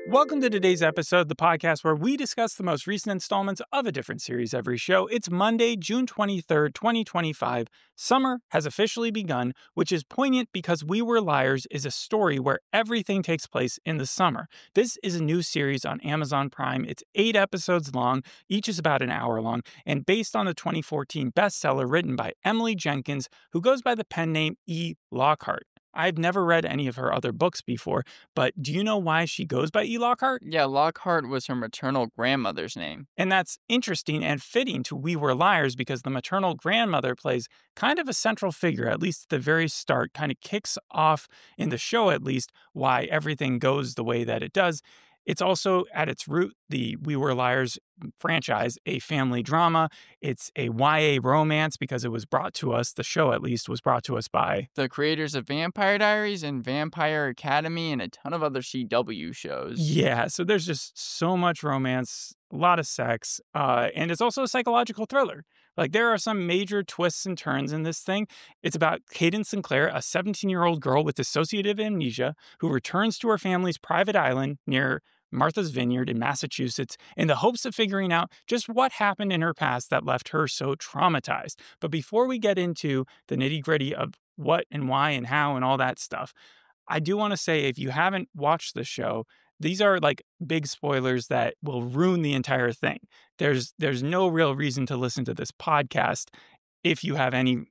Welcome to today's episode, the podcast where we discuss the most recent installments of a different series every show. It's Monday, June 23rd, 2025. Summer has officially begun, which is poignant because We Were Liars is a story where everything takes place in the summer. This is a new series on Amazon Prime. It's 8 episodes long, each is about an hour long, and based on the 2014 bestseller written by Emily Jenkins, who goes by the pen name E. Lockhart. I've never read any of her other books before, but do you know why she goes by E. Lockhart? Yeah, Lockhart was her maternal grandmother's name. And that's interesting and fitting to We Were Liars because the maternal grandmother plays kind of a central figure, at least at the very start, kind of kicks off in the show at least why everything goes the way that it does. It's also at its root, the We Were Liars franchise, a family drama. It's a YA romance because it was brought to us, the show at least, was brought to us by the creators of Vampire Diaries and Vampire Academy and a ton of other CW shows. Yeah, so there's just so much romance, a lot of sex, and it's also a psychological thriller. Like, there are some major twists and turns in this thing. It's about Cadence Sinclair, a 17-year-old girl with dissociative amnesia who returns to her family's private island near Martha's Vineyard in Massachusetts in the hopes of figuring out just what happened in her past that left her so traumatized. But before we get into the nitty-gritty of what and why and how and all that stuff, I do want to say, if you haven't watched the show, these are like big spoilers that will ruin the entire thing. There's no real reason to listen to this podcast if you have any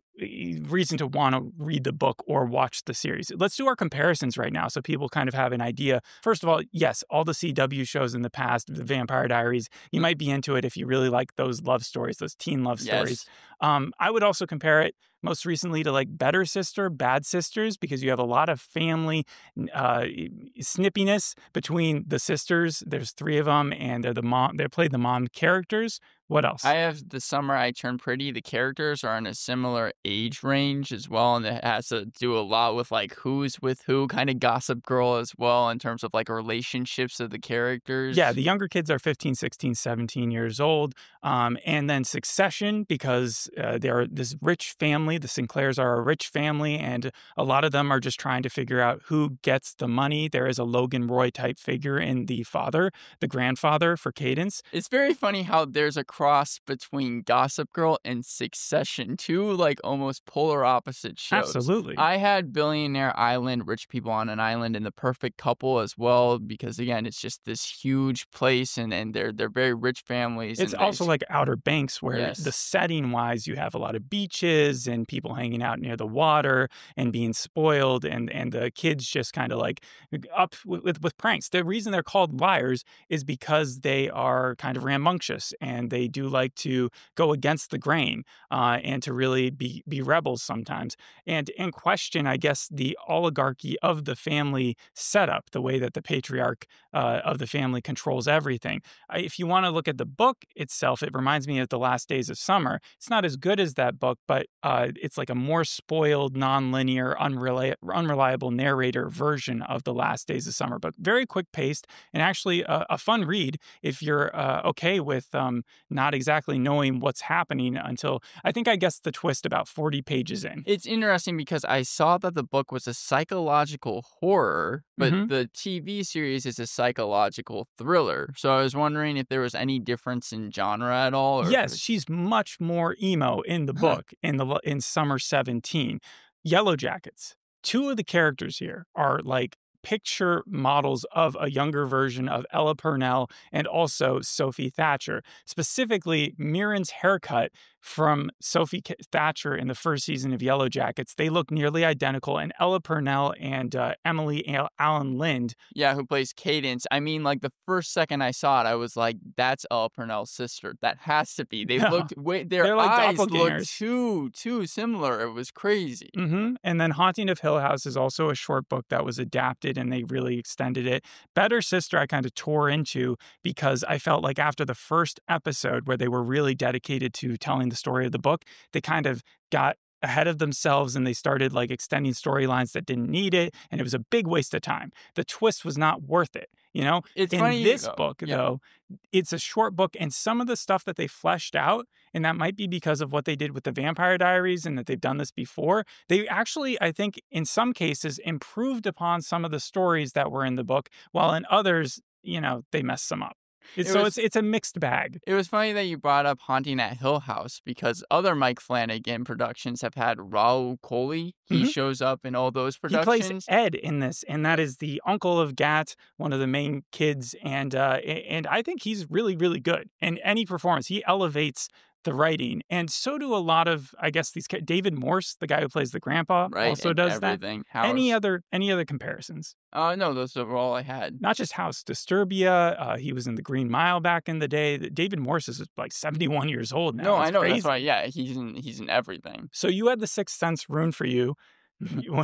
reason to want to read the book or watch the series. Let's do our comparisons right now so people kind of have an idea. First of all, yes, all the CW shows in the past, the Vampire Diaries, you might be into it if you really like those love stories, those teen love stories. I would also compare it most recently to like Better Sister, Bad Sisters, because you have a lot of family snippiness between the sisters. There's 3 of them, and they play the mom characters. What else? I have The Summer I Turned Pretty. The characters are in a similar age range as well, and it has to do a lot with like who's with who, kind of Gossip Girl as well, in terms of like relationships of the characters. Yeah, the younger kids are 15, 16, 17 years old. And then Succession, because they're this rich family. The Sinclairs are a rich family, and a lot of them are just trying to figure out who gets the money. There is a Logan Roy type figure in the grandfather for Cadence. It's very funny how there's a cross between Gossip Girl and Succession, two like almost polar opposite shows. Absolutely. I had Billionaire Island, Rich People on an Island, and The Perfect Couple as well, because again, it's just this huge place, and they're very rich families. It's also like Outer Banks, where the setting wise, you have a lot of beaches and people hanging out near the water and being spoiled, and the kids just kind of like up with pranks. The reason they're called liars is because they are kind of rambunctious and they do like to go against the grain and to really be rebels sometimes and question, I guess, the oligarchy of the family setup, the way that the patriarch of the family controls everything. If you want to look at the book itself, it reminds me of The Last Days of Summer. It's not as good as that book, but it's like a more spoiled, non-linear, unreliable narrator version of The Last Days of Summer, but very quick paced and actually a fun read if you're okay with not exactly knowing what's happening until, I guess the twist about 40 pages in. It's interesting because I saw that the book was a psychological horror, but the TV series is a psychological thriller. So I was wondering if there was any difference in genre at all. Yes, she's much more emo in the book in Summer 17. Yellow Jackets. 2 of the characters here are like picture models of a younger version of Ella Purnell and also Sophie Thatcher. Specifically, Mirren's haircut from Sophie Thatcher in the first season of Yellow Jackets. They look nearly identical, and Ella Purnell and Emily Allen Lind. Yeah, who plays Cadence. I mean, like the first second I saw it, I was like, that's Ella Purnell's sister. That has to be. They looked, their eyes looked too similar. It was crazy. And then Haunting of Hill House is also a short book that was adapted, and they really extended it. Better Sister I kind of tore into because I felt like after the first episode where they were really dedicated to telling the story of the book, they kind of got ahead of themselves and they started like extending storylines that didn't need it, and it was a big waste of time. The twist was not worth it, you know? It's in funny this book, though, it's a short book, and some of the stuff that they fleshed out, and that might be because of what they did with the Vampire Diaries and that they've done this before, they actually, I think, in some cases, improved upon some of the stories that were in the book, while in others, they mess some up. It So was it's a mixed bag. it was funny that you brought up Haunting at Hill House because other Mike Flanagan productions have had Raul Coley. He Mhm. shows up in all those He plays productions. Ed in this, and that is the uncle of Gat, one of the main kids, and I think he's really, really good in any performance. He elevates the writing, and so do a lot of, I guess, David Morse, the guy who plays the grandpa, Right, also and does that. everything. Any House. other comparisons? No, those are all I had. Not just House, Disturbia. He was in the Green Mile back in the day. David Morse is like 71 years old now. No, It's I know. That's crazy. why. Yeah, he's in everything. So you had The Sixth Sense ruined for you. You,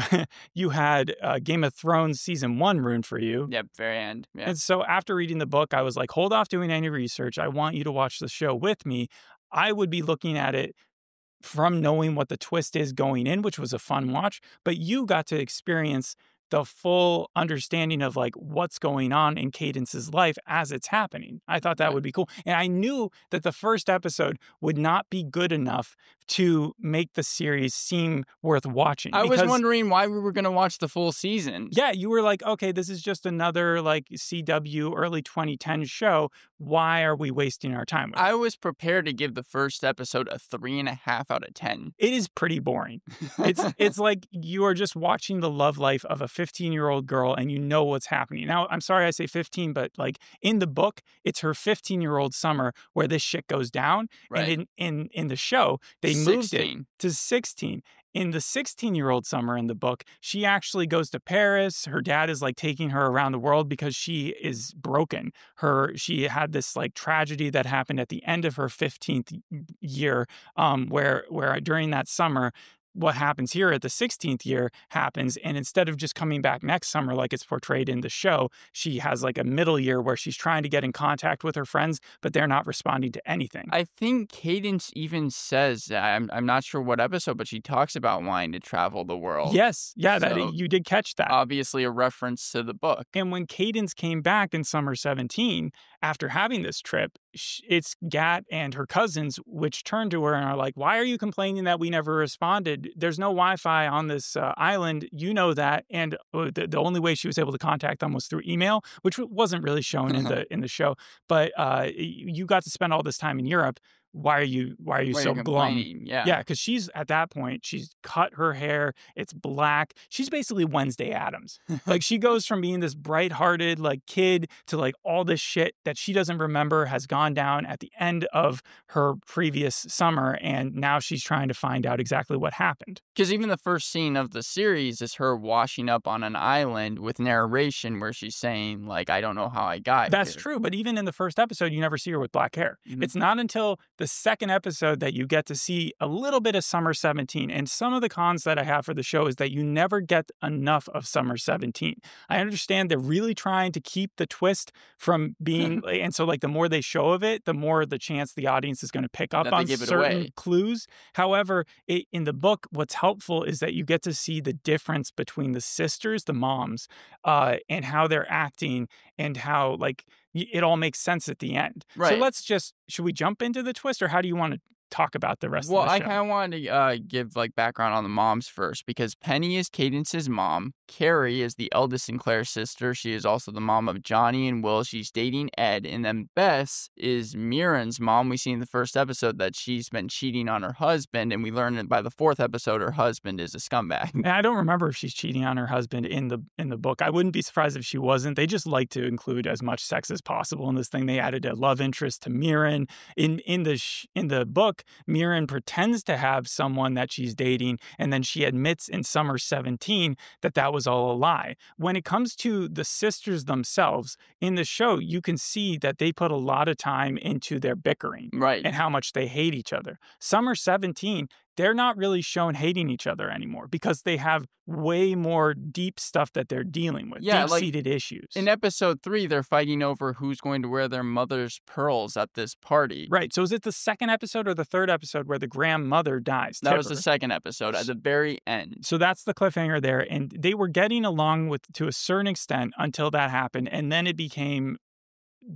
you had Game of Thrones season 1 ruined for you. Yep, very end. Yeah. And so after reading the book, I was like, hold off doing any research. I want you to watch the show with me. I would be looking at it from knowing what the twist is going in, which was a fun watch, but you got to experience the full understanding of like what's going on in Cadence's life as it's happening. I thought that Right. would be cool. And I knew that the first episode would not be good enough to make the series seem worth watching. I was because- wondering why we were going to watch the full season. Yeah, you were like, okay, this is just another like CW early 2010 show. Why are we wasting our time with it? I was prepared to give the first episode a 3.5 out of 10. It is pretty boring. It's like you are just watching the love life of a 15-year-old girl and you know what's happening. Now, I'm sorry I say 15, but like in the book, it's her 15-year-old summer where this shit goes down. Right. And in the show, they moved it 16. to 16. In the 16-year-old summer in the book, she actually goes to Paris. Her dad is like taking her around the world because she is broken. She had this like tragedy that happened at the end of her 15th year, where during that summer, what happens here at the 16th year happens. And instead of just coming back next summer like it's portrayed in the show, she has like a middle year where she's trying to get in contact with her friends, but they're not responding to anything. I think Cadence even says, I'm not sure what episode, but she talks about wanting to travel the world. Yes. Yeah, So- you did catch that. Obviously a reference to the book. And when Cadence came back in summer 17, after having this trip, it's Gat and her cousins which turn to her and are like, why are you complaining that we never responded? There's no Wi-Fi on this island. You know that. And the only way she was able to contact them was through email, which wasn't really shown in the show. But you got to spend all this time in Europe. Why are you Why so you're glum? complaining? Yeah. Yeah, because she's at that point, she's cut her hair. It's black. She's basically Wednesday Addams. Like she goes from being this bright-hearted like kid to like all this shit that she doesn't remember has gone down at the end of her previous summer, and now she's trying to find out exactly what happened. Because even the first scene of the series is her washing up on an island with narration where she's saying, like, I don't know how I got That's here. true, but even in the first episode, you never see her with black hair. Mhm. It's not until the second episode that you get to see a little bit of Summer 17. And some of the cons that I have for the show is that you never get enough of Summer 17. I understand they're really trying to keep the twist from being, and so like the more they show of it, the more the chance the audience is going to pick up That they on give it certain away. clues. However, in the book, what's helpful is that you get to see the difference between the sisters, the moms, and how they're acting and how like it all makes sense at the end. So Right. should we jump into the twist, or how do you want to talk about the rest Well, of the I show? kind of wanted to give like background on the moms first because Penny is Cadence's mom. Carrie is the eldest Sinclair sister. She is also the mom of Johnny and Will. She's dating Ed. And then Bess is Mirren's mom. We see in the first episode that she's been cheating on her husband. And we learn that by the fourth episode, her husband is a scumbag. And I don't remember if she's cheating on her husband in the book. I wouldn't be surprised if she wasn't. They just like to include as much sex as possible in this thing. They added a love interest to Mirren in the book. Mirren pretends to have someone that she's dating, and then she admits in Summer 17 that was all a lie. When it comes to the sisters themselves in the show, you can see that they put a lot of time into their bickering Right. and how much they hate each other. Summer 17, they're not really shown hating each other anymore because they have way more deep stuff that they're dealing with, Yeah, like, deep-seated issues. In episode 3, they're fighting over who's going to wear their mother's pearls at this party. Right. So is it the second episode or the third episode where the grandmother dies? That was the Tipper? second episode at the very end. So that's the cliffhanger there. And they were getting along with to a certain extent until that happened. And then it became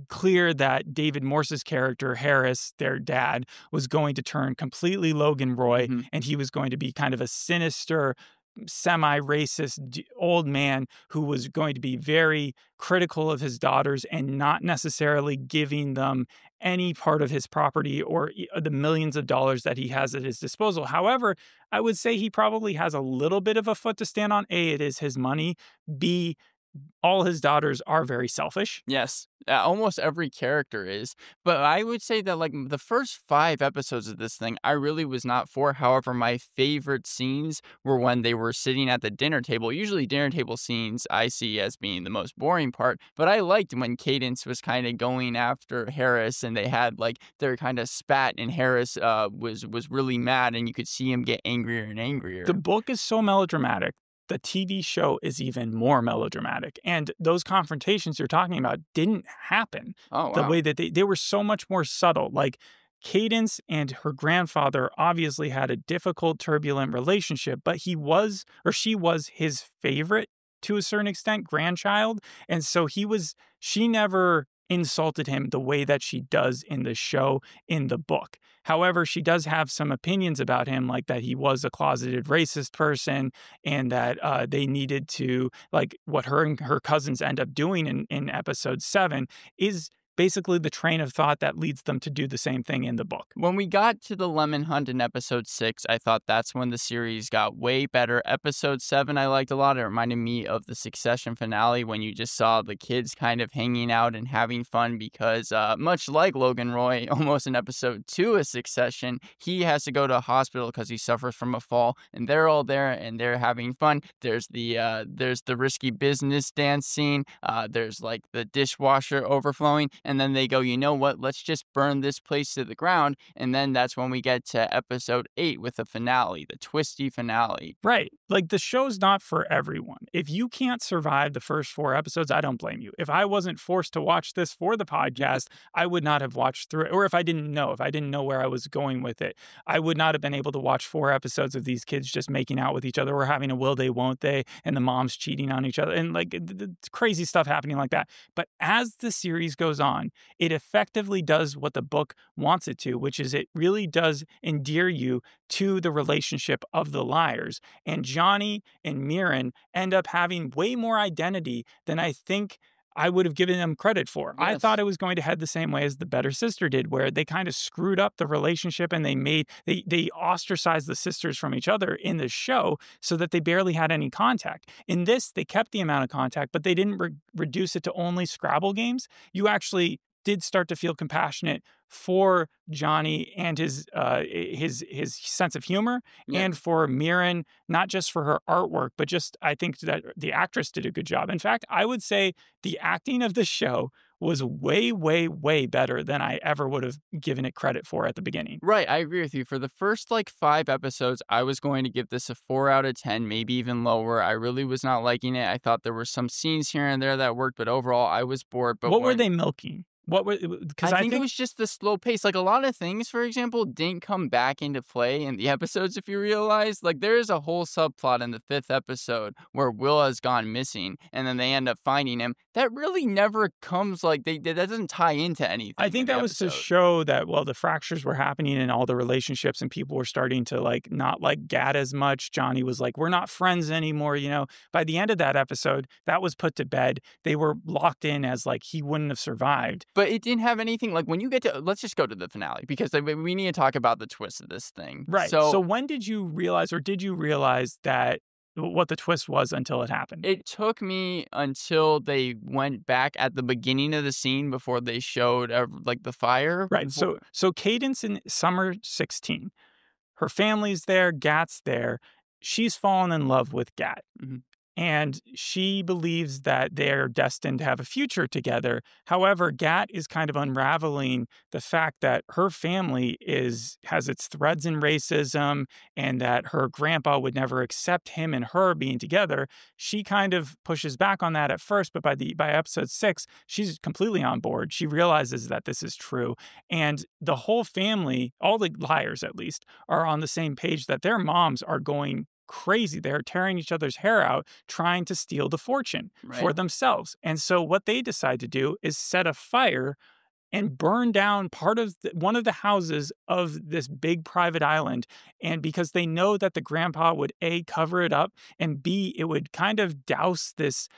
clear that David Morse's character, Harris, their dad, was going to turn completely Logan Roy, Mhm. and he was going to be kind of a sinister semi-racist old man who was going to be very critical of his daughters and not necessarily giving them any part of his property or the millions of dollars that he has at his disposal. However, I would say he probably has a little bit of a foot to stand on. A, it is his money. B, all his daughters are very selfish. Yes, almost every character is. But I would say that like the first 5 episodes of this thing, I really was not for. However, my favorite scenes were when they were sitting at the dinner table. Usually, dinner table scenes I see as being the most boring part. But I liked when Cadence was kind of going after Harris, and they had like their kind of spat, and Harris was really mad, and you could see him get angrier and angrier. The book is so melodramatic. The TV show is even more melodramatic. And those confrontations you're talking about didn't happen Oh the wow. way that they were so much more subtle. Like Cadence and her grandfather obviously had a difficult, turbulent relationship, but he was or she was his favorite to a certain extent grandchild. And so she never insulted him the way that she does in the show, in the book. However, she does have some opinions about him, like that he was a closeted racist person and that they needed to, like what her and her cousins end up doing in episode 7 is basically the train of thought that leads them to do the same thing in the book. When we got to the Lemon Hunt in episode 6, I thought that's when the series got way better. Episode 7, I liked a lot. It reminded me of the Succession finale when you just saw the kids kind of hanging out and having fun because, much like Logan Roy, almost in episode 2 of Succession, he has to go to a hospital because he suffers from a fall, and they're all there and they're having fun. There's the risky business dance scene. There's like the dishwasher overflowing. And then they go, you know what, let's just burn this place to the ground. And then that's when we get to episode 8 with the finale, the twisty finale. Right. Like the show's not for everyone. If you can't survive the first 4 episodes, I don't blame you. If I wasn't forced to watch this for the podcast, I would not have watched through it. Or if I didn't know where I was going with it, I would not have been able to watch 4 episodes of these kids just making out with each other or having a will they, won't they, and the moms cheating on each other and like the crazy stuff happening like that. But as the series goes on, it effectively does what the book wants it to, which is it really does endear you to the relationship of the liars. And Johnny and Mirren end up having way more identity than I think I would have given them credit for. I Yes. thought it was going to head the same way as The Better Sister did, where they kind of screwed up the relationship and they ostracized the sisters from each other in the show so that they barely had any contact. In this, they kept the amount of contact, but they didn't reduce it to only Scrabble games. You actually did start to feel compassionate for Johnny and his sense of humor, Yeah. and for Mirren, not just for her artwork, but just I think that the actress did a good job. In fact, I would say the acting of the show was way, way, way better than I ever would have given it credit for at the beginning. Right, I agree with you. For the first like 5 episodes, I was going to give this a 4 out of 10, maybe even lower. I really was not liking it. I thought there were some scenes here and there that worked, but overall, I was bored. But What were they milking? What were because I I think it was just the slow pace. Like a lot of things, for example, didn't come back into play in the episodes. If you realize, like there is a whole subplot in the 5th episode where Will has gone missing, and then they end up finding him. That really never comes like that doesn't tie into anything. I think in the that was to episode. show that, well, the fractures were happening in all the relationships and people were starting to like not like Gad as much. Johnny was like, we're not friends anymore. By the end of that episode, that was put to bed. They were locked in as like he wouldn't have survived. But it didn't have anything like when you get to. Let's just go to the finale because like, we need to talk about the twist of this thing. Right. So when did you realize, or did you realize that what the twist was until it happened? It took me until they went back at the beginning of the scene before they showed like the fire. Right. So Cadence in summer 16, her family's there, Gat's there. She's fallen in love with Gat. Mhm. And she believes that they're destined to have a future together. However, Gat is kind of unraveling the fact that her family has its threads in racism and that her grandpa would never accept him and her being together. She kind of pushes back on that at first, but by episode 6, she's completely on board. She realizes that this is true. And the whole family, all the liars at least, are on the same page that their moms are going crazy. They're tearing each other's hair out, trying to steal the fortune for Right. themselves. And so what they decide to do is set a fire and burn down part of one of the houses of this big private island. And because they know that the grandpa would A, cover it up, and B, it would kind of douse this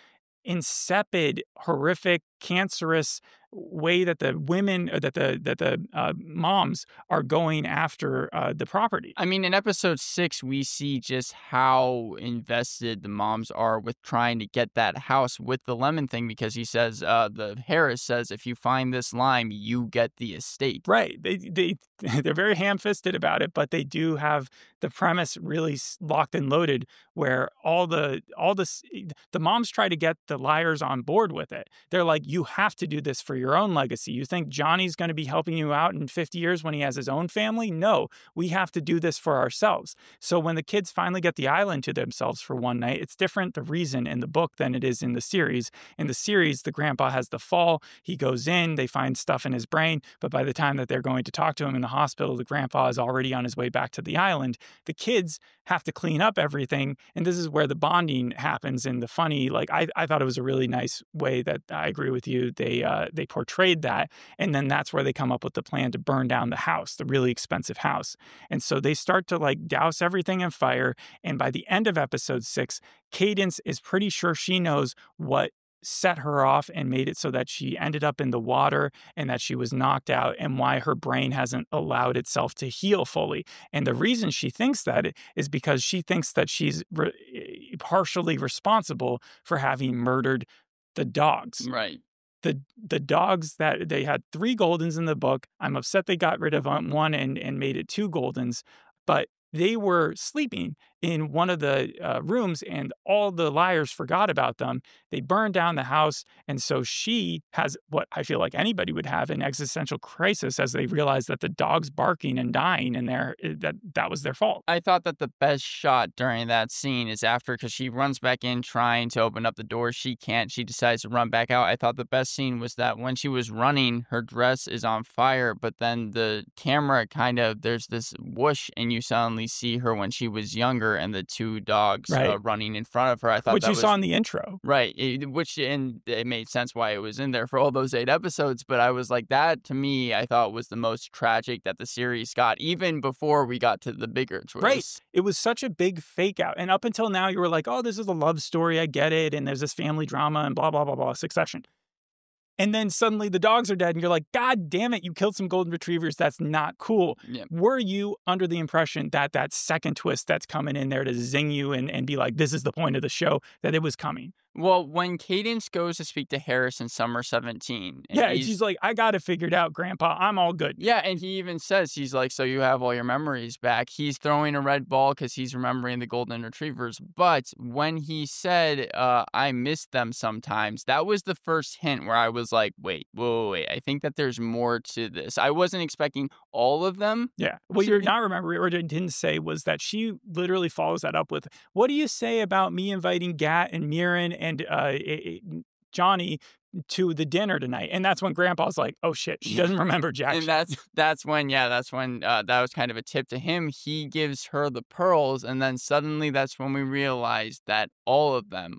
insipid, horrific, cancerous way that the women, that the moms are going after the property. I mean, in episode 6, we see just how invested the moms are with trying to get that house with the lemon thing, because he says, the Harris says, if you find this lime, you get the estate. Right. They're very ham-fisted about it, but they do have the premise really locked and loaded, where the moms try to get the liars on board with it. They're like, you have to do this for your own legacy. You think Johnny's going to be helping you out in 50 years when he has his own family? No, we have to do this for ourselves. So when the kids finally get the island to themselves for one night, it's different, the reason, in the book than it is in the series. In the series, the grandpa has the fall. He goes in, they find stuff in his brain, but by the time that they're going to talk to him in the hospital, the grandpa is already on his way back to the island. The kids have to clean up everything, and this is where the bonding happens. And the funny, like, I thought it was a really nice way that, I agree with you, they portrayed that. And then that's where they come up with the plan to burn down the house, the really expensive house. And so they start to like douse everything in fire. And by the end of episode 6, Cadence is pretty sure she knows what set her off and made it so that she ended up in the water and that she was knocked out, and why her brain hasn't allowed itself to heal fully. And the reason she thinks that is because she thinks that she's partially responsible for having murdered the dogs. Right. The dogs, that they had 3 Goldens in the book. I'm upset they got rid of one and made it 2 Goldens, but they were sleeping in one of the rooms, and all the liars forgot about them. They burned down the house, and so she has what I feel like anybody would have, an existential crisis, as they realize that the dog's barking and dying, and that was their fault. I thought that the best shot during that scene is after, because she runs back in trying to open up the door. She can't. She decides to run back out. I thought the best scene was that when she was running, her dress is on fire, but then the camera kind of, there's this whoosh, and you suddenly see her when she was younger, and the 2 dogs Right. running in front of her. I thought Which that you was saw in the intro. right, and it made sense why it was in there for all those 8 episodes. But I was like, that to me, I thought was the most tragic that the series got, even before we got to the bigger twist. Right. It was such a big fake out. And up until now, you were like, oh, this is a love story. I get it. And there's this family drama and blah, blah, blah, blah, Succession. And then suddenly the dogs are dead, and you're like, God damn it, you killed some golden retrievers. That's not cool. Yeah. Were you under the impression that that second twist that's coming in there to zing you and be like, this is the point of the show, that it was coming? Well, when Cadence goes to speak to Harris in Summer 17. Yeah, she's like, I got it figured out, Grandpa. I'm all good. Yeah, and he even says, he's like, so you have all your memories back. He's throwing a red ball because he's remembering the golden retrievers. But when he said, I miss them sometimes, that was the first hint where I was like, wait. I think that there's more to this. I wasn't expecting all of them. Yeah. What you're not remembering, or didn't say, was that she literally follows that up with, what do you say about me inviting Gat and Mirren and Johnny to the dinner tonight? And that's when Grandpa's like, oh shit, she doesn't remember Jack. And that's when that was kind of a tip to him. He gives her the pearls, and then suddenly that's when we realized that all of them,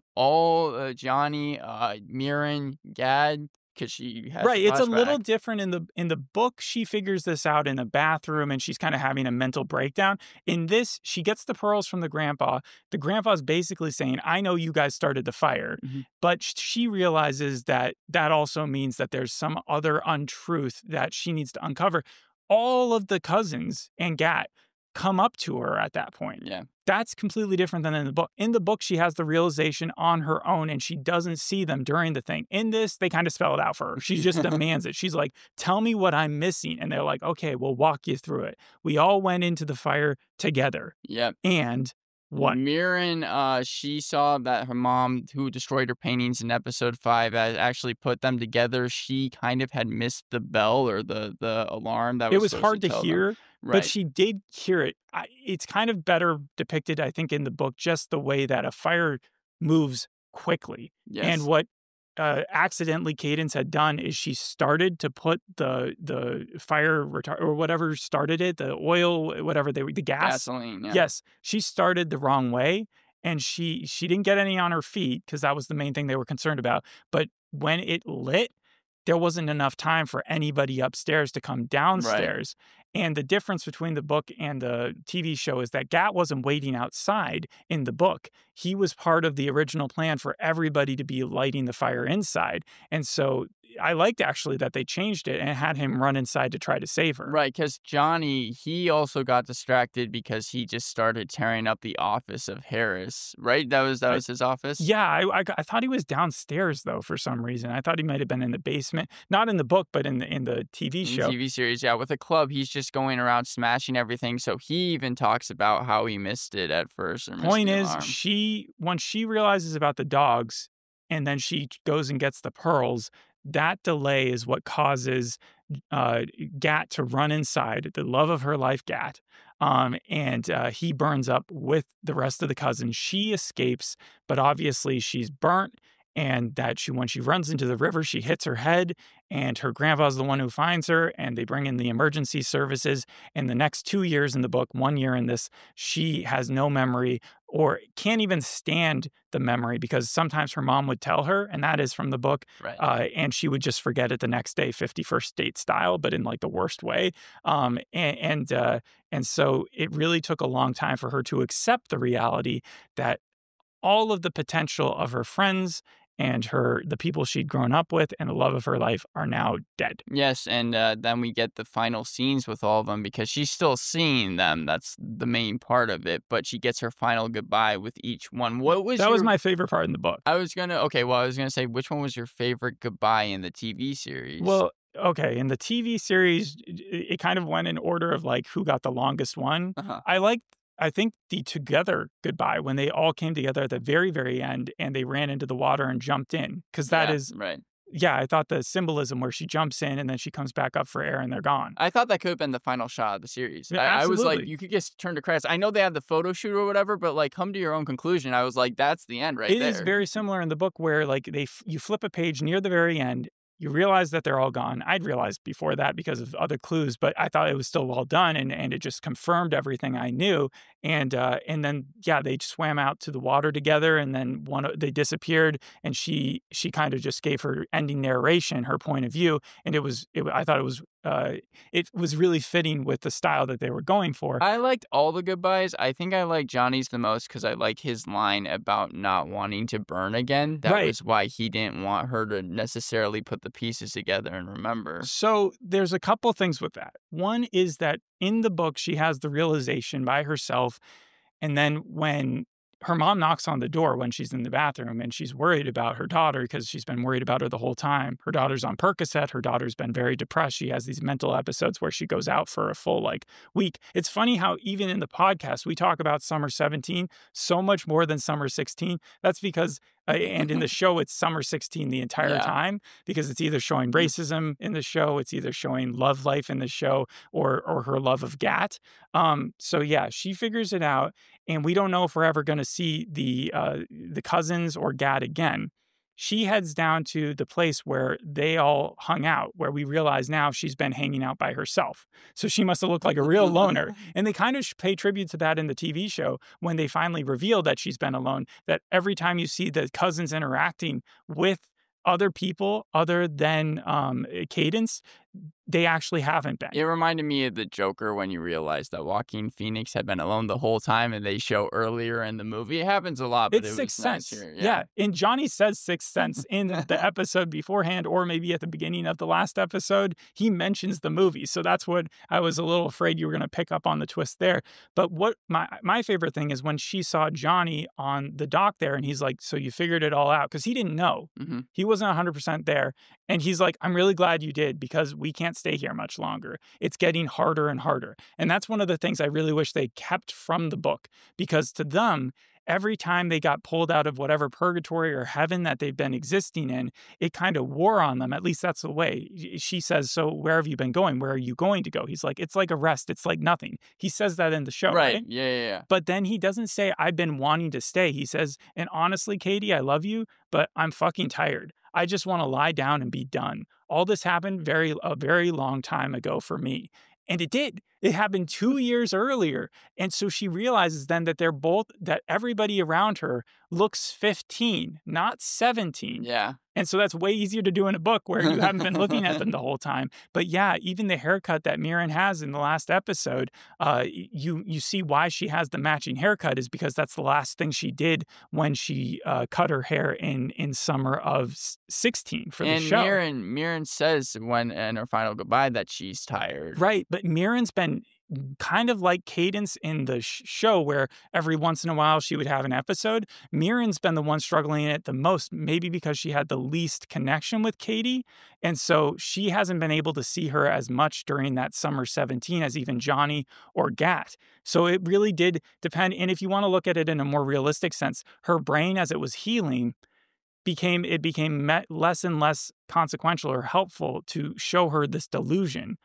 Johnny, Mirren, Gad, because she has right. It's a flashback. little different in the book. She figures this out in the bathroom, and she's kind of having a mental breakdown. In this, she gets the pearls from the grandpa. The grandpa's basically saying, I know you guys started the fire, but she realizes that also means that there's some other untruth that she needs to uncover. All of the cousins and Gat come up to her at that point. Yeah. That's completely different than in the book. In the book, she has the realization on her own, and she doesn't see them during the thing. In this, they kind of spell it out for her. She just demands it. She's like, tell me what I'm missing. And they're like, okay, we'll walk you through it. We all went into the fire together. Yep. And what? Mirren, she saw that her mom, who destroyed her paintings in episode 5, had actually put them together. She kind of had missed the bell or the alarm that was. It was hard to hear. Right. But she did hear it. It's kind of better depicted, I think, in the book, just the way that a fire moves quickly. Yes. And what accidentally Cadence had done is she started to put the fire or whatever started it, the oil, whatever the gas. Gasoline, yeah. Yes. She started the wrong way, and she didn't get any on her feet because that was the main thing they were concerned about. But when it lit, there wasn't enough time for anybody upstairs to come Right. downstairs. And the difference between the book and the TV show is that Gat wasn't waiting outside in the book. He was part of the original plan for everybody to be lighting the fire inside. And so I liked actually that they changed it and had him run inside to try to save her. Right, because Johnny, he also got distracted because he just started tearing up the office of Harris, right? That I- was his office? Yeah, I thought he was downstairs though for some reason. I thought he might have been in the basement, not in the book, but in the TV In the show. TV series, yeah. With the club, he's just going around smashing everything. So he even talks about how he missed it at first or missed Point the is, alarm. once she realizes about the dogs, and then she goes and gets the pearls. That delay is what causes uh, Gat to run inside, the love of her life, Gat. And he burns up with the rest of the cousins. She escapes, but obviously she's burnt. And that when she runs into the river, she hits her head, and her grandpa's the one who finds her, and they bring in the emergency services. And the next 2 years in the book, 1 year in this, she has no memory or can't even stand the memory because sometimes her mom would tell her, and that is from the book, Right. and she would just forget it the next day, 51st date style, but in like the worst way. And so it really took a long time for her to accept the reality that all of the potential of her friends and the people she'd grown up with and the love of her life are now dead. Yes, and then we get the final scenes with all of them because she's still seeing them. That's the main part of it. But she gets her final goodbye with each one. What was That was your? my favorite part in the book. I was gonna. Okay, well, I was gonna say, which one was your favorite goodbye in the TV series? Well, okay, in the TV series, it kind of went in order of like who got the longest one. Uh-huh. I think the together goodbye when they all came together at the very, very end and they ran into the water and jumped in. Because that Yeah, is, right. yeah, I thought the symbolism where she jumps in and then she comes back up for air and they're gone. I thought that could have been the final shot of the series. Yeah, I was like, absolutely. you could just turn to credits. I know they have the photo shoot or whatever, but like, come to your own conclusion. I was like, that's the end right It there. is very similar in the book where like you flip a page near the very end, you realize that they're all gone. I'd realized before that because of other clues, but I thought it was still well done and it just confirmed everything I knew. And then yeah, they swam out to the water together and then they disappeared and she kind of just gave her ending narration, her point of view, and I thought it was really fitting with the style that they were going for. I liked all the goodbyes. I think I like Johnny's the most because I like his line about not wanting to burn again. That Right. was why he didn't want her to necessarily put the pieces together and remember. So there's a couple things with that. One is that in the book, she has the realization by herself. And then when her mom knocks on the door when she's in the bathroom and she's worried about her daughter because she's been worried about her the whole time. Her daughter's on Percocet. Her daughter's been very depressed. She has these mental episodes where she goes out for a full week. It's funny how even in the podcast, we talk about Summer 17 so much more than Summer 16. That's because and in the show, it's Summer 16 the entire Yeah. time because it's either showing racism in the show, it's either showing love life in the show, or her love of Gat. So yeah, she figures it out, and we don't know if we're ever going to see the cousins or Gat again. She heads down to the place where they all hung out, where we realize now she's been hanging out by herself. So she must have looked like a real loner. And they kind of pay tribute to that in the TV show when they finally reveal that she's been alone, that every time you see the cousins interacting with other people other than Cadence, they actually haven't been. It reminded me of the Joker when you realize that Joaquin Phoenix had been alone the whole time and they show earlier in the movie. It happens a lot, but It's it Sixth was nice Sense. here. Yeah. And Johnny says Sixth Sense in the episode beforehand, or maybe at the beginning of the last episode. He mentions the movie. So that's what I was a little afraid you were going to pick up on the twist there. But what my favorite thing is when she saw Johnny on the dock there and he's like, so you figured it all out? Because he didn't know. Mhm. He wasn't 100% there. And he's like, I'm really glad you did because we can't stay here much longer. It's getting harder and harder. And that's one of the things I really wish they kept from the book because to them, every time they got pulled out of whatever purgatory or heaven that they've been existing in, it kind of wore on them. At least that's the way. She says, so where have you been going? Where are you going to go? He's like, it's like a rest. It's like nothing. He says that in the show, right? Yeah. But then he doesn't say, I've been wanting to stay. He says, and honestly, Katie, I love you, but I'm fucking tired. I just want to lie down and be done. All this happened a very long time ago for me. And it did. It happened 2 years earlier. And so she realizes then that that everybody around her looks 15, not 17. Yeah. And so that's way easier to do in a book where you haven't been looking at them the whole time. But yeah, even the haircut that Mirren has in the last episode, you see why she has the matching haircut is because that's the last thing she did when she cut her hair in summer of 16 for the show. And Mirren says when in her final goodbye that she's tired. Right, but Mirren's been kind of like Cadence in the show where every once in a while she would have an episode. Mirren's been the one struggling in it the most, maybe because she had the least connection with Katie. And so she hasn't been able to see her as much during that summer 17 as even Johnny or Gat. So it really did depend. And if you want to look at it in a more realistic sense, her brain as it was healing became less and less consequential or helpful to show her this delusion.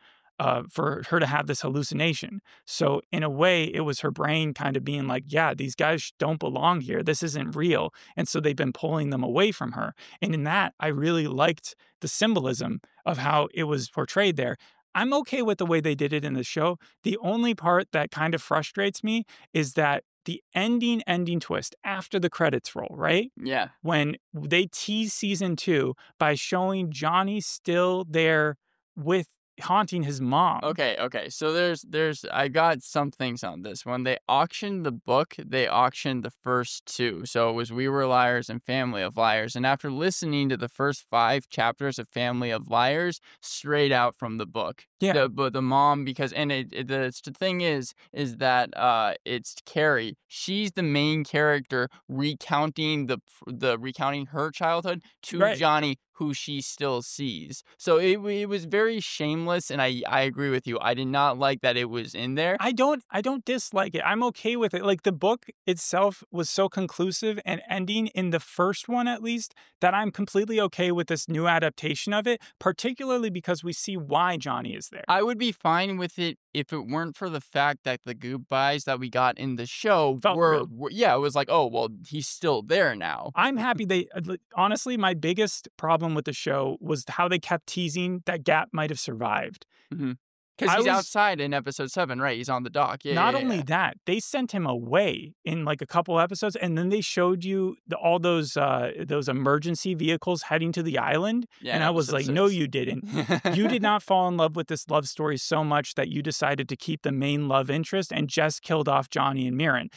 For her to have this hallucination. So in a way, it was her brain kind of being like, yeah, these guys don't belong here. This isn't real. And so they've been pulling them away from her. And in that, I really liked the symbolism of how it was portrayed there. I'm okay with the way they did it in the show. The only part that kind of frustrates me is that the ending twist after the credits roll, right? Yeah. When they tease season 2 by showing Johnny still there with haunting his mom. Okay. So there's I got some things on this. When they auctioned the book, they auctioned the first 2. So it was We Were Liars and Family of Liars. And after listening to the first 5 chapters of Family of Liars, straight out from the book. Yeah. The mom, because the thing is that it's Carrie. She's the main character recounting recounting her childhood to Right. Johnny, who she still sees. So it was very shameless, and I agree with you. I did not like that it was in there. I don't dislike it. I'm okay with it. Like the book itself was so conclusive and ending in the first one at least that I'm completely okay with this new adaptation of it, particularly because we see why Johnny is there. I would be fine with it if it weren't for the fact that the goodbyes that we got in the show were it was like, oh, well, he's still there now. I'm happy honestly, my biggest problem with the show was how they kept teasing that Gat might have survived. Because he's outside in episode 7, right? He's on the dock. Not only that, they sent him away in like a couple episodes, and then they showed you all those emergency vehicles heading to the island. Yeah, and I was like, 6. no, you didn't. You did not fall in love with this love story so much that you decided to keep the main love interest and just killed off Johnny and Mirren.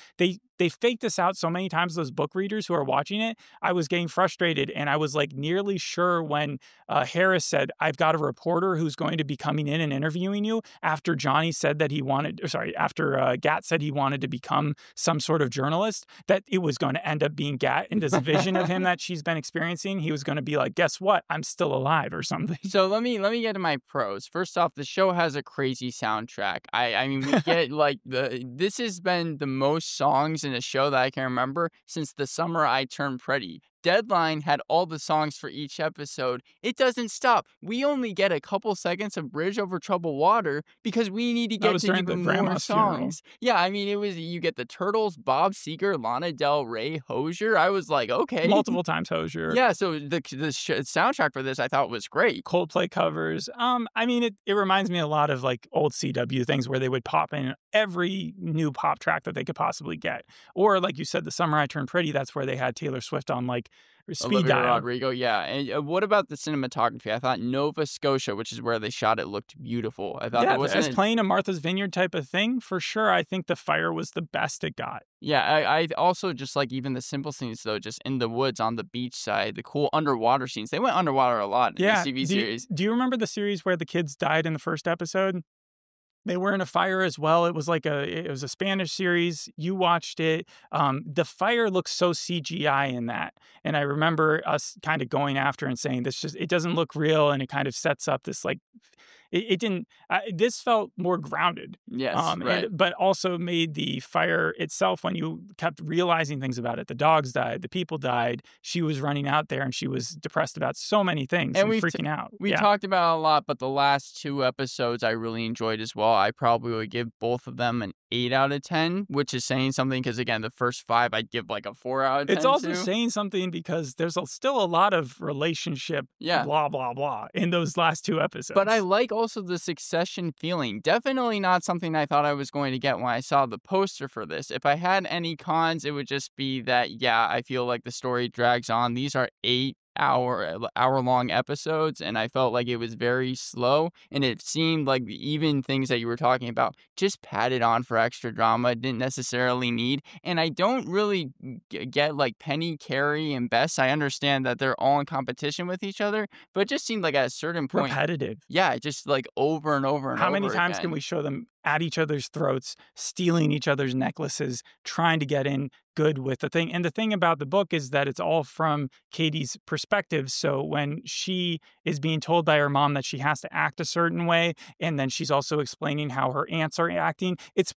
They faked this out so many times, those book readers who are watching it. I was getting frustrated, and I was like nearly sure when Harris said, I've got a reporter who's going to be coming in and interviewing you, after Johnny said that after Gat said he wanted to become some sort of journalist, that it was going to end up being Gat, and this vision of him that she's been experiencing, he was going to be like, guess what? I'm still alive or something. So let me get to my pros. First off, the show has a crazy soundtrack. I mean, we get like this has been the most songs in a show that I can remember since the summer I turned pretty. Deadline had all the songs for each episode. It doesn't stop. We only get a couple seconds of Bridge Over Troubled Water because we need to get to even more songs. Yeah, I mean, you get the Turtles, Bob Seger, Lana Del Rey, Hozier. I was like, okay. Multiple times Hozier. Yeah, so the soundtrack for this I thought was great. Coldplay covers. I mean, it reminds me a lot of like old CW things where they would pop in every new pop track that they could possibly get. Or like you said, the Summer I Turned Pretty, that's where they had Taylor Swift on like speed dial. Rodrigo, yeah. And what about the cinematography? I thought Nova Scotia, which is where they shot it, looked beautiful. I thought as playing a Martha's Vineyard type of thing, for sure. I think the fire was the best it got. Yeah, I also just like even the simple scenes though, just in the woods on the beach side, the cool underwater scenes. They went underwater a lot in the TV series. Do you remember the series where the kids died in the first episode? They were in a fire as well. It was a Spanish series. You watched it. The fire looks so CGI in that. And I remember us kind of going after and saying, it doesn't look real. And it kind of sets up this like, it didn't, this felt more grounded. Yes, right. But also made the fire itself, when you kept realizing things about it, the dogs died, the people died, she was running out there and she was depressed about so many things and freaking out. We talked about it a lot, but the last 2 episodes I really enjoyed as well. I probably would give both of them an 8 out of 10, which is saying something because, again, the first 5 I'd give like a 4 out of 10. It's also saying something because there's still a lot of relationship blah, blah, blah in those last 2 episodes. But I like also also the succession feeling. Definitely not something I thought I was going to get when I saw the poster for this. If I had any cons, it would just be that, yeah, I feel like the story drags on. These are 8 hour long episodes, and I felt like it was very slow, and it seemed like even things that you were talking about just padded on for extra drama, didn't necessarily need. And I don't really get like Penny, Carrie, and Bess. I understand that they're all in competition with each other, but it just seemed like at a certain point, Repetitive. yeah, just like over and over and How many over times can again. we show them at each other's throats, stealing each other's necklaces, trying to get in good with the thing? And the thing about the book is that it's all from Katie's perspective. So when she is being told by her mom that she has to act a certain way, and then she's also explaining how her aunts are acting, it's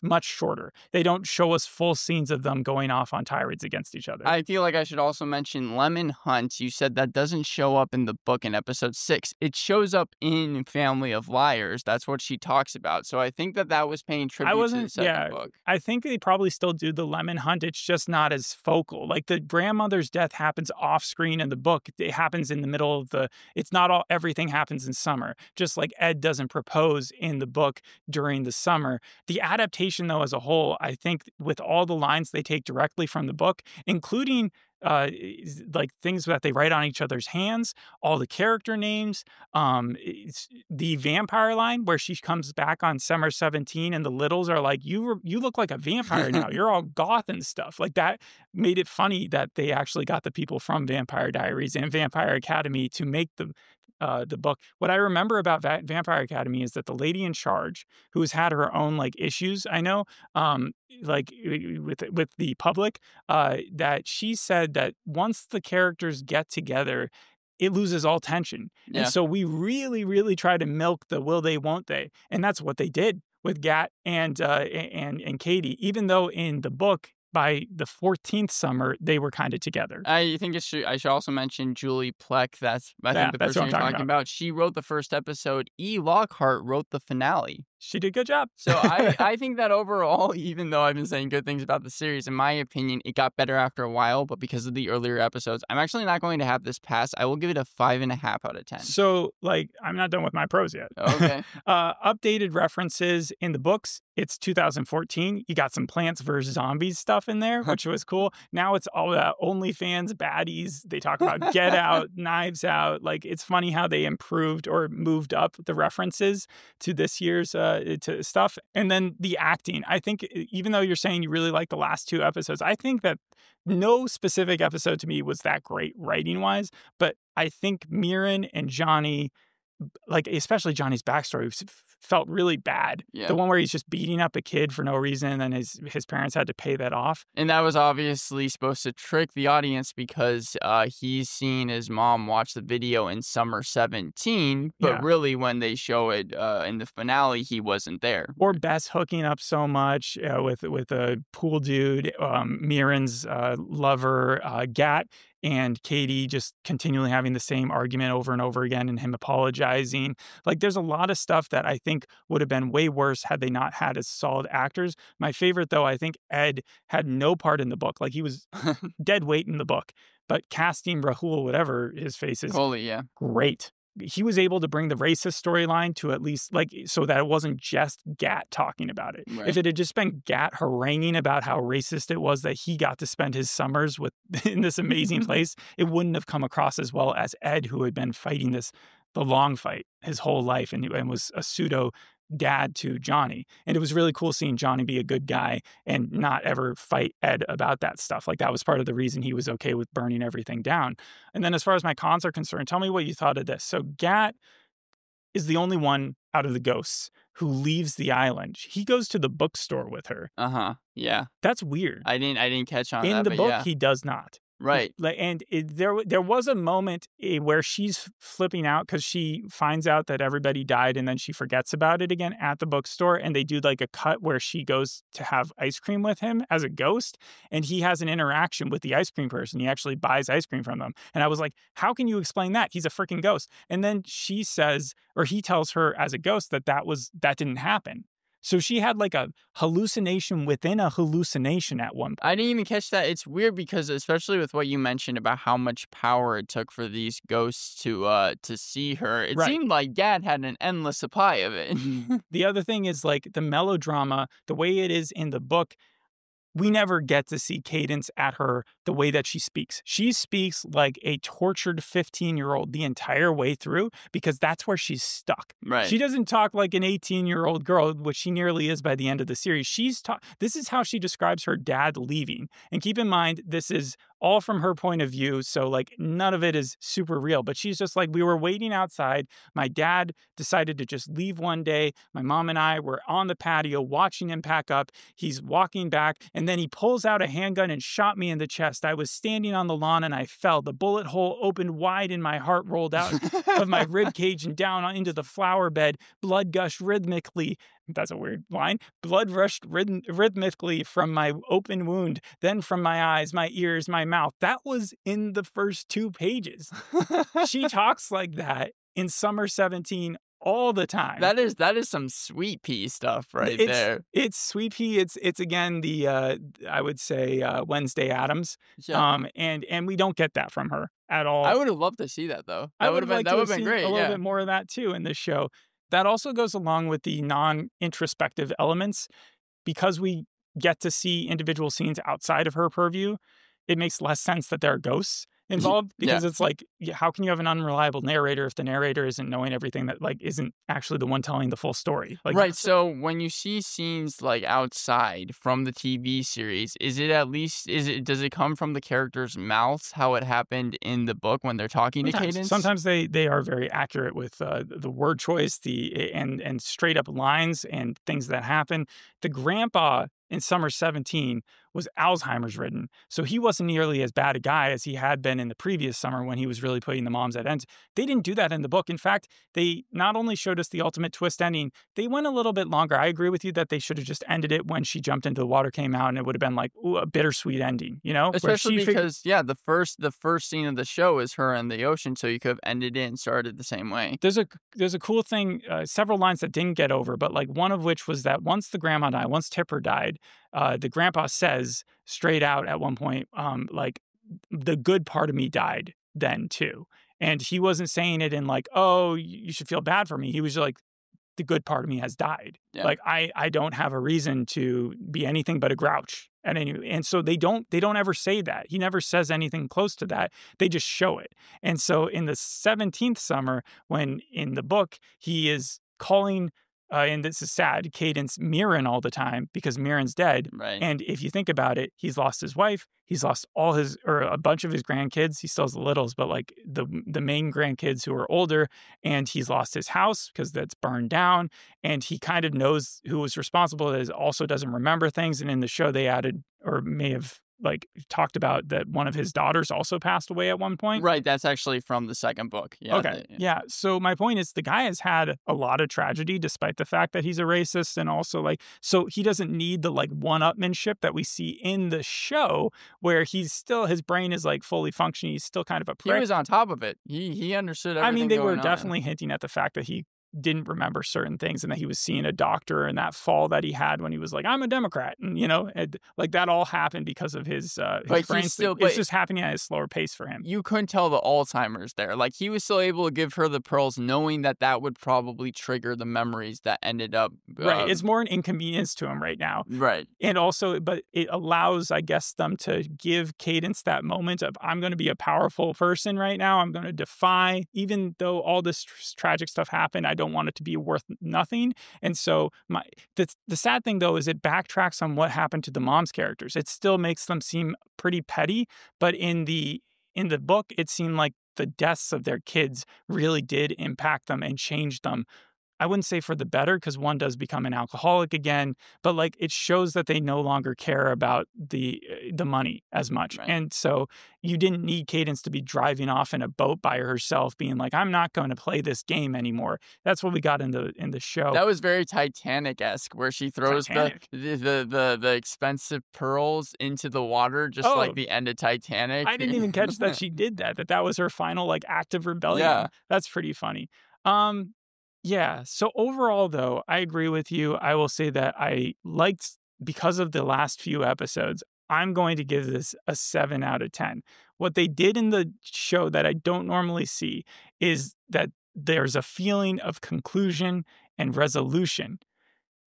much shorter. They don't show us full scenes of them going off on tirades against each other. I feel like I should also mention Lemon Hunt. You said that doesn't show up in the book in episode 6. It shows up in Family of Liars. That's what she talks about. So I think that was paying I tribute to the wasn't, second yeah. book. I think they probably still do the lemon hunt. It's just not as focal. Like the grandmother's death happens off screen in the book. It happens in the middle of it's not all, everything happens in summer. Just like Ed doesn't propose in the book during the summer. The adaptation, though, as a whole, I think with all the lines they take directly from the book, including like things that they write on each other's hands, all the character names, it's the vampire line where she comes back on Summer 17 and the littles are like, you look like a vampire now. You're all goth and stuff. Like that made it funny that they actually got the people from Vampire Diaries and Vampire Academy to make the book. What I remember about Vampire Academy is that the lady in charge, who has had her own like issues, I know, like with the public, that she said that once the characters get together, it loses all tension. And Yeah. so we really, really try to milk the will they, won't they, and that's what they did with Gat and Katie. Even though in the book, by the 14th summer, they were kind of together. I think I should also mention Julie Plec. I think the That's person what I'm you're talking talking about. She wrote the first episode. E. Lockhart wrote the finale. She did a good job. So I think that overall, even though I've been saying good things about the series, in my opinion, it got better after a while. But because of the earlier episodes, I'm actually not going to have this pass. I will give it a 5.5 out of 10. So, like, I'm not done with my pros yet. Okay. Updated references in the books. It's 2014. You got some Plants vs. Zombies stuff in there, which was cool. Now it's all about OnlyFans baddies. They talk about Get Out, Knives Out. Like, it's funny how they improved or moved up the references to this year's to stuff. And then the acting. I think even though you're saying you really like the last 2 episodes, I think that no specific episode to me was that great writing wise. But I think Mirren and Johnny, like especially Johnny's backstory, felt really bad. Yeah. The one where he's just beating up a kid for no reason, and then his parents had to pay that off. And that was obviously supposed to trick the audience because he's seen his mom watch the video in Summer 17, but Yeah. really when they show it in the finale, he wasn't there. Or Bess hooking up so much with a pool dude, Mirren's lover, Gat, and Katie just continually having the same argument over and over again and him apologizing. Like, there's a lot of stuff that I think would have been way worse had they not had as solid actors. My favorite, though, I think Ed had no part in the book. Like, he was dead weight in the book. But casting Rahul, whatever his face is, Holy, yeah. great. He was able to bring the racist storyline to at least, like, so that it wasn't just Gat talking about it. Right. If it had just been Gat haranguing about how racist it was that he got to spend his summers in this amazing place, it wouldn't have come across as well as Ed, who had been fighting the long fight his whole life and was a pseudo dad to Johnny. And it was really cool seeing Johnny be a good guy and not ever fight Ed about that stuff. Like, that was part of the reason he was okay with burning everything down. And then as far as my cons are concerned, tell me what you thought of this. So Gat is the only one out of the ghosts who leaves the island. He goes to the bookstore with her. Uh-huh. Yeah. That's weird. I didn't catch on In that, the but book, yeah. he does not. Right. And there was a moment where she's flipping out because she finds out that everybody died and then she forgets about it again at the bookstore. And they do like a cut where she goes to have ice cream with him as a ghost. And he has an interaction with the ice cream person. He actually buys ice cream from them. And I was like, how can you explain that? He's a freaking ghost. And then she says, or he tells her as a ghost that didn't happen. So she had like a hallucination within a hallucination at one point. I didn't even catch that. It's weird because especially with what you mentioned about how much power it took for these ghosts to see her, it Right. seemed like Dad had an endless supply of it. The other thing is like the melodrama, the way it is in the book, we never get to see Cadence at her the way that she speaks. She speaks like a tortured 15-year-old the entire way through because that's where she's stuck. Right. She doesn't talk like an 18-year-old girl, which she nearly is by the end of the series. This is how she describes her dad leaving. And keep in mind, this is all from her point of view, so like none of it is super real. But she's just like, we were waiting outside. My dad decided to just leave one day. My mom and I were on the patio watching him pack up. He's walking back, and then he pulls out a handgun and shot me in the chest. I was standing on the lawn and I fell. The bullet hole opened wide and my heart rolled out of my rib cage and down into the flower bed. Blood gushed rhythmically. That's a weird line. Blood rushed rhythmically from my open wound, then from my eyes, my ears, my mouth. That was in the first 2 pages. She talks like that in Summer 17 all the time. That is some sweet pea stuff there. It's sweet pea. It's again the I would say Wednesday Addams. Yeah. And we don't get that from her at all. I would have loved to see that though. That would have been great. A little bit more of that too in this show. That also goes along with the non-introspective elements. Because we get to see individual scenes outside of her purview, it makes less sense that there are ghosts involved because it's like, how can you have an unreliable narrator if the narrator isn't knowing everything that like isn't actually the one telling the full story? Like, right. So when you see scenes like outside from the TV series, does it come from the characters' mouths how it happened in the book when they're talking to Cadence? Sometimes they are very accurate with the word choice, and straight up lines and things that happen. The grandpa in Summer 17 was Alzheimer's ridden. So he wasn't nearly as bad a guy as he had been in the previous summer when he was really putting the moms at ends. They didn't do that in the book. In fact, they not only showed us the ultimate twist ending, they went a little bit longer. I agree with you that they should have just ended it when she jumped into the water, came out, and it would have been like a bittersweet ending, you know? Especially because, the first scene of the show is her in the ocean, so you could have ended it and started the same way. There's a cool thing, several lines that didn't get over, but like one of which was that once the grandma died, once Tipper died, the grandpa says straight out at one point, like, the good part of me died then too. And he wasn't saying it in like, oh, you should feel bad for me. He was like, the good part of me has died. Yeah. Like, I don't have a reason to be anything but a grouch. And so they don't ever say that. He never says anything close to that. They just show it. And so in the 17th summer, when in the book, he is calling and this is sad, Cadence Mirren all the time because Mirren's dead. Right. And if you think about it, he's lost his wife, he's lost a bunch of his grandkids. He still has the littles, but like the main grandkids who are older, and he's lost his house because that's burned down. And he kind of knows who was responsible, that also doesn't remember things. And in the show, they added, or may have like talked about, that one of his daughters also passed away at one point. Right. That's actually from the second book. Yeah. Okay. Yeah. So my point is, the guy has had a lot of tragedy despite the fact that he's a racist, and also like, so he doesn't need the like one-upmanship that we see in the show where his brain is like fully functioning. He's still kind of a prick. He was on top of it. He understood everything. I mean, they were on. definitely hinting at the fact that he didn't remember certain things and that he was seeing a doctor, and that fall that he had when he was like, I'm a Democrat. And, you know, like that all happened because of his brain. It's just happening at a slower pace for him. You couldn't tell the Alzheimer's there. Like, he was still able to give her the pearls knowing that would probably trigger the memories that ended up. Right. It's more an inconvenience to him right now. Right. And also, but it allows, I guess, them to give Cadence that moment of, I'm going to be a powerful person right now. I'm going to defy, even though all this tragic stuff happened, I don't want it to be worth nothing. And so the sad thing, though, is it backtracks on what happened to the mom's characters. It still makes them seem pretty petty, but in the book, it seemed like the deaths of their kids really did impact them and change them. I wouldn't say for the better, because one does become an alcoholic again, but like it shows that they no longer care about the money as much. Right. And so you didn't need Cadence to be driving off in a boat by herself, being like, I'm not going to play this game anymore. That's what we got in the show. That was very Titanic-esque, where she throws the expensive pearls into the water, just like the end of Titanic. I didn't even catch that she did that was her final like act of rebellion. Yeah. That's pretty funny. Yeah. So overall, though, I agree with you. I will say that I liked, because of the last few episodes, I'm going to give this a 7 out of 10. What they did in the show that I don't normally see is that there's a feeling of conclusion and resolution.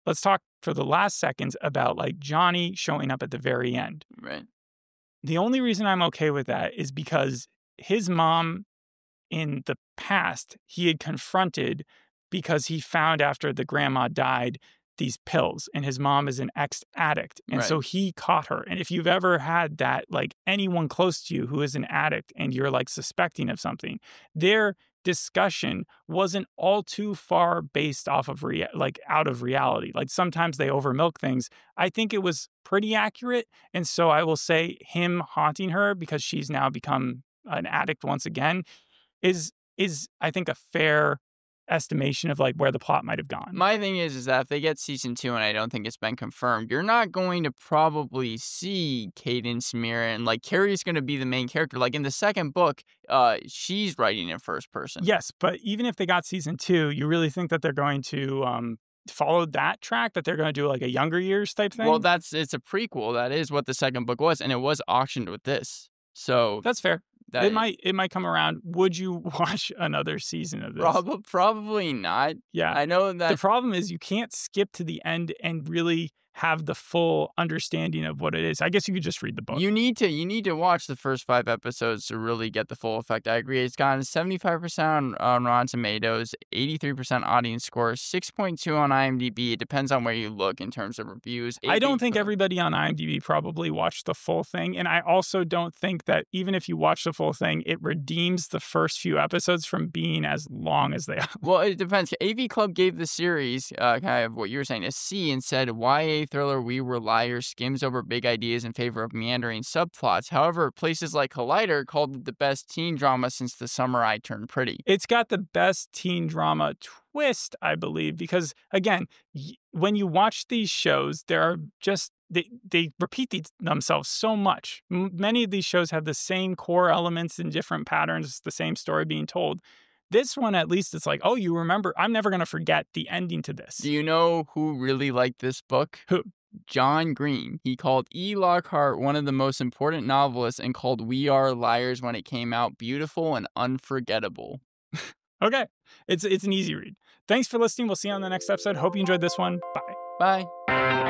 Let's talk for the last seconds about like Johnny showing up at the very end. Right. The only reason I'm okay with that is because his mom in the past he had confronted, because he found after the grandma died these pills, and his mom is an ex-addict, and Right. so he caught her. And if you've ever had that, like anyone close to you who is an addict and you're like suspecting of something, their discussion wasn't all too far based off of like out of reality. Like sometimes they overmilk things. I think it was pretty accurate, and so I will say him haunting her because she's now become an addict once again is I think a fair estimation of like where the plot might have gone. My thing is that if they get season 2, and I don't think it's been confirmed, you're not going to probably see Cadence, Mira, and like Carrie's going to be the main character. Like in the second book, she's writing in first person. Yes, but even if they got season 2, you really think that they're going to follow that track, that they're going to do like a younger years type thing? Well, it's a prequel. That is what the second book was, and it was auctioned with this. So That's fair. that It might come around. Would you watch another season of this? probably not. Yeah. I know The that. problem is you can't skip to the end and really have the full understanding of what it is. I guess you could just read the book. You need to watch the first 5 episodes to really get the full effect. I agree. It's gotten 75% on Rotten Tomatoes, 83% audience score, 6.2 on IMDb. It depends on where you look in terms of reviews. I don't think everybody on IMDb probably watched the full thing. And I also don't think that even if you watch the full thing, it redeems the first few episodes from being as long as they are. Well, it depends. AV Club gave the series, kind of what you were saying, a C and said, YA thriller We Were Liars skims over big ideas in favor of meandering subplots. However, places like Collider called it the best teen drama since The Summer I Turned Pretty. It's got the best teen drama twist, I believe, because again, when you watch these shows, there are just they repeat themselves so much. Many of these shows have the same core elements and different patterns, the same story being told. This one, at least, it's like, oh, you remember, I'm never going to forget the ending to this. Do you know who really liked this book? Who? John Green. He called E. Lockhart one of the most important novelists and called We Are Liars when it came out beautiful and unforgettable. Okay. It's an easy read. Thanks for listening. We'll see you on the next episode. Hope you enjoyed this one. Bye. Bye.